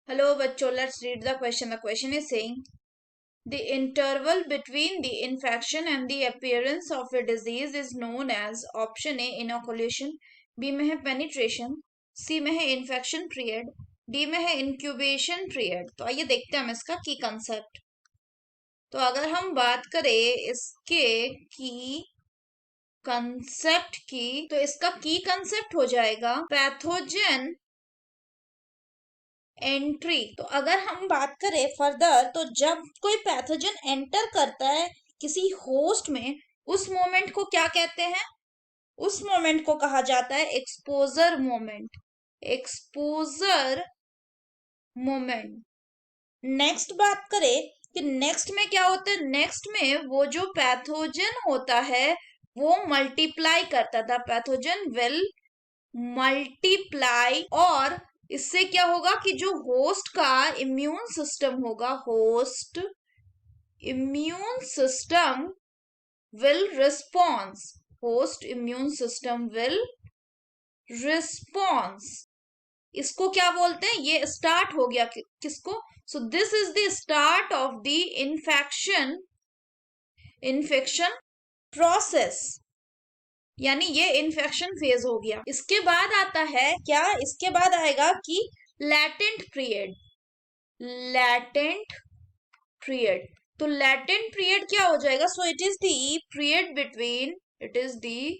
Hello, bachcho. Let's read the question. The question is saying the interval between the infection and the appearance of a disease is known as option A inoculation, B में है penetration, C में है infection period, D में है incubation period. तो आइए देखते हैं हम इसका की कंसेप्ट. तो अगर हम बात करें इसके की कंसेप्ट की, तो इसका की कंसेप्ट हो जाएगा पैथोजन एंट्री. तो अगर हम बात करें फर्दर, तो जब कोई पैथोजन एंटर करता है किसी होस्ट में, उस मोमेंट को क्या कहते हैं? उस मोमेंट को कहा जाता है exposure moment. Exposure moment. Next बात करें कि नेक्स्ट में क्या होता है. नेक्स्ट में वो जो पैथोजन होता है वो मल्टीप्लाई करता था. पैथोजन विल मल्टीप्लाई, और इससे क्या होगा कि जो होस्ट का इम्यून सिस्टम होगा, host immune system will response. Host immune system will response. इसको क्या बोलते हैं? ये स्टार्ट हो गया किसको? So this is the start of the infection process, यानी ये इन्फेक्शन फेज हो गया. इसके बाद आता है क्या? इसके बाद आएगा कि लैटेंट पीरियड. Latent period. तो लैटेंट पीरियड क्या हो जाएगा? So it is the period between, it is the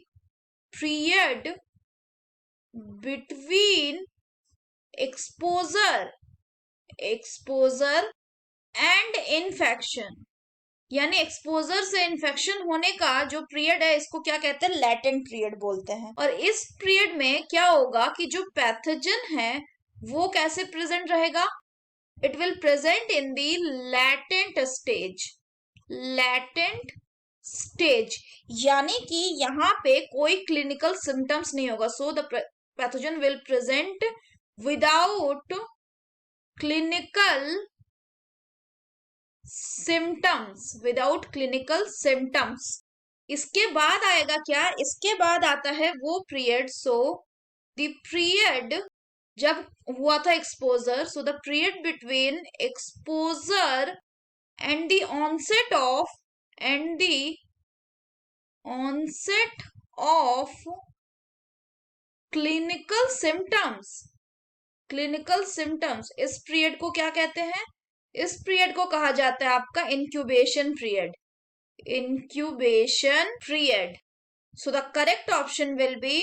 period between exposure and infection. यानी एक्सपोजर से इन्फेक्शन होने का जो पीरियड है, इसको क्या कहते हैं? लैटेंट पीरियड बोलते हैं. और इस पीरियड में क्या होगा कि जो पैथोजन है वो कैसे प्रेजेंट रहेगा? It will present in the latent stage. Latent stage, यानी कि यहाँ पे कोई क्लिनिकल सिम्टम्स नहीं होगा. So the pathogen will present without clinical symptoms. Without clinical symptoms. इसके बाद आएगा क्या? इसके बाद आता है वो पीरियड. सो द पीरियड जब हुआ था exposure, so the period between exposure and the onset of clinical symptoms. Clinical symptoms, इस पीरियड को क्या कहते हैं? इस पीरियड को कहा जाता है आपका incubation period. Incubation period. So the correct option will be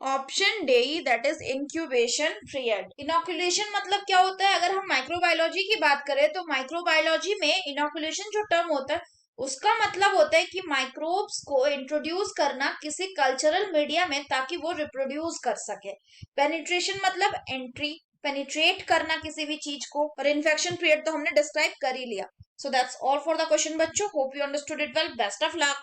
option D, that is incubation period. Inoculation मतलब क्या होता है? अगर हम माइक्रोबायोलॉजी की बात करें तो माइक्रोबायोलॉजी में इनोकुलेशन जो टर्म होता है उसका मतलब होता है कि माइक्रोब्स को इंट्रोड्यूस करना किसी कल्चरल मीडिया में ताकि वो रिप्रोड्यूस कर सके. पेनिट्रेशन मतलब एंट्री, पेनिट्रेट करना किसी भी चीज को. और इन्फेक्शन पीरियड तो हमने डिस्क्राइब कर ही लिया. So that's all for the question बच्चों. Hope you understood it well. Best of luck.